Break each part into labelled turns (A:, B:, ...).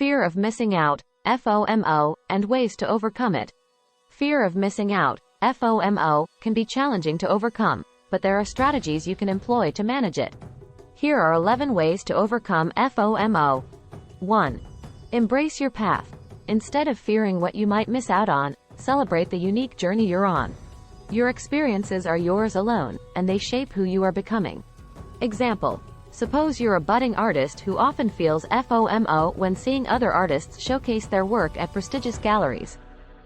A: Fear of missing out, FOMO, and ways to overcome it. Fear of missing out, FOMO, can be challenging to overcome, but there are strategies you can employ to manage it. Here are 11 ways to overcome FOMO. 1. Embrace your path. Instead of fearing what you might miss out on, celebrate the unique journey you're on. Your experiences are yours alone, and they shape who you are becoming. Example: suppose you're a budding artist who often feels FOMO when seeing other artists showcase their work at prestigious galleries.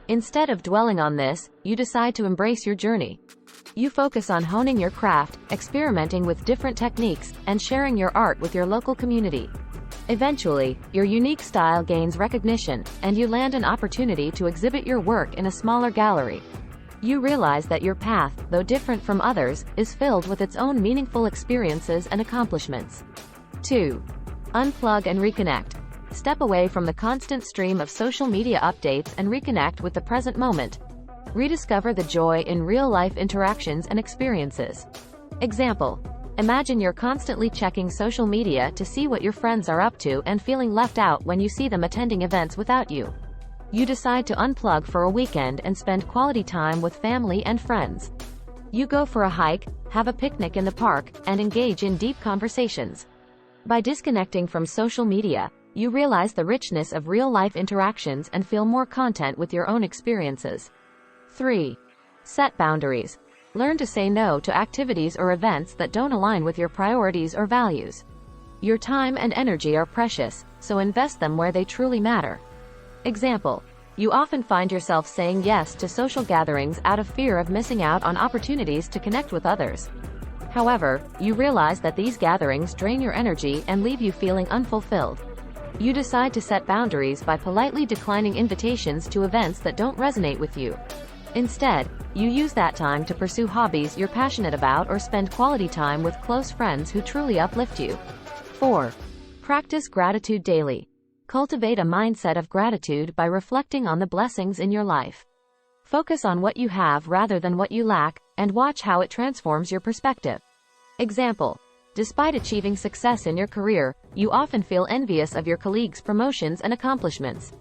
A: Instead of dwelling on this, you decide to embrace your journey. You focus on honing your craft, experimenting with different techniques, and sharing your art with your local community. Eventually, your unique style gains recognition, and you land an opportunity to exhibit your work in a smaller gallery. You realize that your path, though different from others, is filled with its own meaningful experiences and accomplishments. 2. Unplug and reconnect. Step away from the constant stream of social media updates and reconnect with the present moment. Rediscover the joy in real-life interactions and experiences. Example: imagine you're constantly checking social media to see what your friends are up to and feeling left out when you see them attending events without you. You decide to unplug for a weekend and spend quality time with family and friends. You go for a hike, have a picnic in the park, and engage in deep conversations. By disconnecting from social media, you realize the richness of real-life interactions and feel more content with your own experiences. 3. Set boundaries. Learn to say no to activities or events that don't align with your priorities or values. Your time and energy are precious, so invest them where they truly matter. Example: you often find yourself saying yes to social gatherings out of fear of missing out on opportunities to connect with others. However, you realize that these gatherings drain your energy and leave you feeling unfulfilled. You decide to set boundaries by politely declining invitations to events that don't resonate with you. Instead, you use that time to pursue hobbies you're passionate about or spend quality time with close friends who truly uplift you. 4. Practice gratitude daily. Cultivate a mindset of gratitude by reflecting on the blessings in your life. Focus on what you have rather than what you lack, and watch how it transforms your perspective. Example: despite achieving success in your career, you often feel envious of your colleagues' promotions and accomplishments.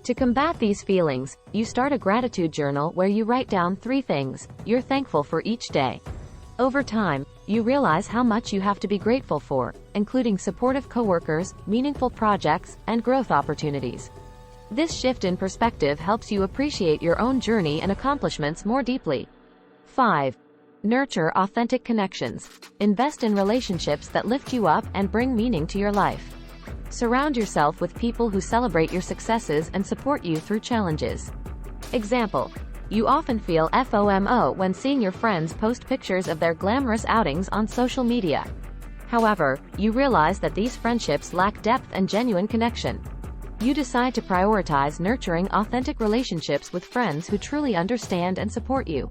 A: To combat these feelings, you start a gratitude journal where you write down 3 things you're thankful for each day. Over time, you realize how much you have to be grateful for, including supportive coworkers, meaningful projects, and growth opportunities. This shift in perspective helps you appreciate your own journey and accomplishments more deeply. 5. Nurture authentic connections. Invest in relationships that lift you up and bring meaning to your life. Surround yourself with people who celebrate your successes and support you through challenges. Example: you often feel FOMO when seeing your friends post pictures of their glamorous outings on social media. However, you realize that these friendships lack depth and genuine connection. You decide to prioritize nurturing authentic relationships with friends who truly understand and support you.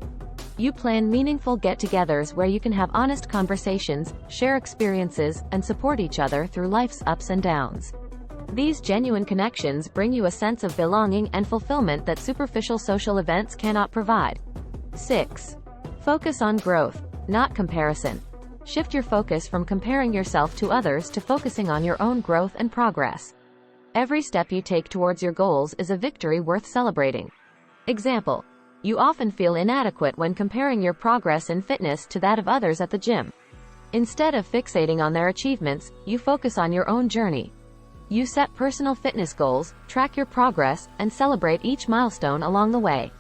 A: You plan meaningful get-togethers where you can have honest conversations, share experiences, and support each other through life's ups and downs. These genuine connections bring you a sense of belonging and fulfillment that superficial social events cannot provide. 6. Focus on growth, not comparison. Shift your focus from comparing yourself to others to focusing on your own growth and progress. Every step you take towards your goals is a victory worth celebrating. Example: you often feel inadequate when comparing your progress in fitness to that of others at the gym. Instead of fixating on their achievements, you focus on your own journey. You set personal fitness goals, track your progress, and celebrate each milestone along the way.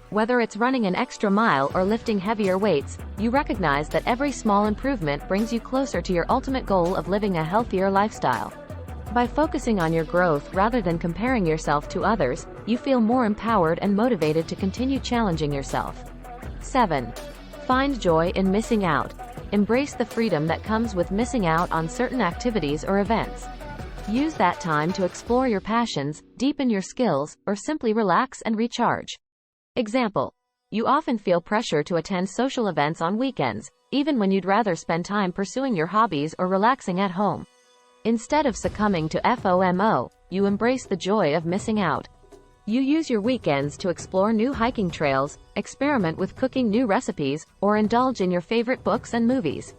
A: Whether it's running an extra mile or lifting heavier weights, you recognize that every small improvement brings you closer to your ultimate goal of living a healthier lifestyle. By focusing on your growth rather than comparing yourself to others, you feel more empowered and motivated to continue challenging yourself. 7. Find joy in missing out. Embrace the freedom that comes with missing out on certain activities or events. Use that time to explore your passions, deepen your skills, or simply relax and recharge. Example: you often feel pressure to attend social events on weekends, even when you'd rather spend time pursuing your hobbies or relaxing at home. Instead of succumbing to FOMO, you embrace the joy of missing out. You use your weekends to explore new hiking trails, experiment with cooking new recipes, or indulge in your favorite books and movies.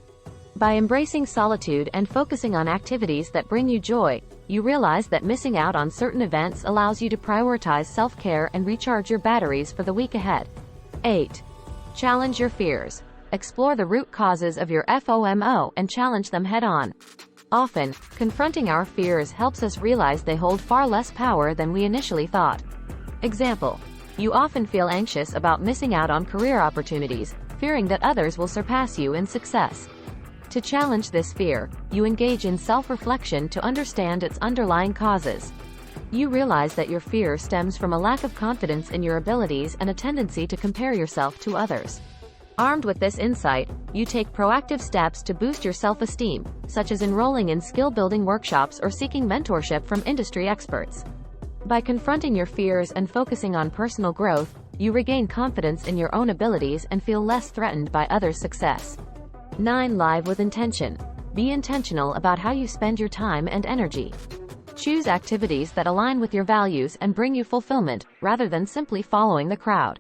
A: By embracing solitude and focusing on activities that bring you joy, You realize that missing out on certain events allows you to prioritize self-care and recharge your batteries for the week ahead. 8. Challenge your fears. Explore the root causes of your FOMO and challenge them head-on. Often, confronting our fears helps us realize they hold far less power than we initially thought. Example: you often feel anxious about missing out on career opportunities, fearing that others will surpass you in success. To challenge this fear, you engage in self-reflection to understand its underlying causes. You realize that your fear stems from a lack of confidence in your abilities and a tendency to compare yourself to others. Armed with this insight, you take proactive steps to boost your self-esteem, such as enrolling in skill-building workshops or seeking mentorship from industry experts. By confronting your fears and focusing on personal growth, you regain confidence in your own abilities and feel less threatened by others' success. 9. Live with intention. Be intentional about how you spend your time and energy. Choose activities that align with your values and bring you fulfillment, rather than simply following the crowd.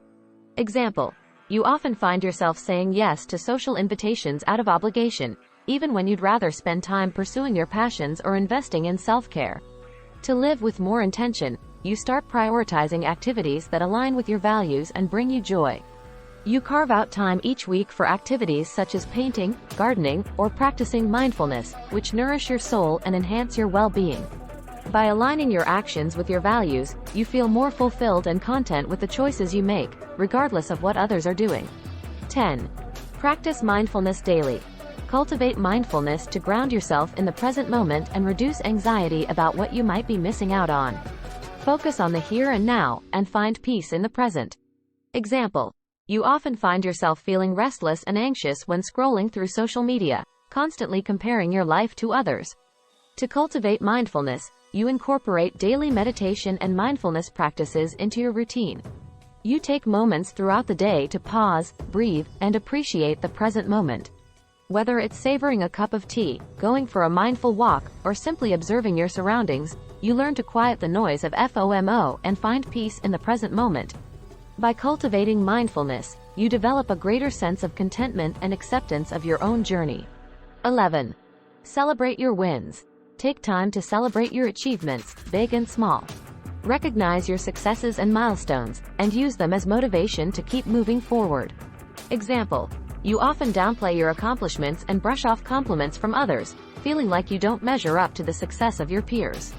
A: Example: you often find yourself saying yes to social invitations out of obligation, even when you'd rather spend time pursuing your passions or investing in self-care. To live with more intention, you start prioritizing activities that align with your values and bring you joy. You carve out time each week for activities such as painting, gardening, or practicing mindfulness, which nourish your soul and enhance your well-being. By aligning your actions with your values, you feel more fulfilled and content with the choices you make, regardless of what others are doing. 10. Practice mindfulness daily. Cultivate mindfulness to ground yourself in the present moment and reduce anxiety about what you might be missing out on. Focus on the here and now, and find peace in the present. Example: you often find yourself feeling restless and anxious when scrolling through social media, constantly comparing your life to others. To cultivate mindfulness, you incorporate daily meditation and mindfulness practices into your routine. You take moments throughout the day to pause, breathe, and appreciate the present moment. Whether it's savoring a cup of tea, going for a mindful walk, or simply observing your surroundings, you learn to quiet the noise of FOMO and find peace in the present moment. By cultivating mindfulness, you develop a greater sense of contentment and acceptance of your own journey. 11. Celebrate your wins. Take time to celebrate your achievements, big and small. Recognize your successes and milestones, and use them as motivation to keep moving forward. Example: you often downplay your accomplishments and brush off compliments from others, feeling like you don't measure up to the success of your peers.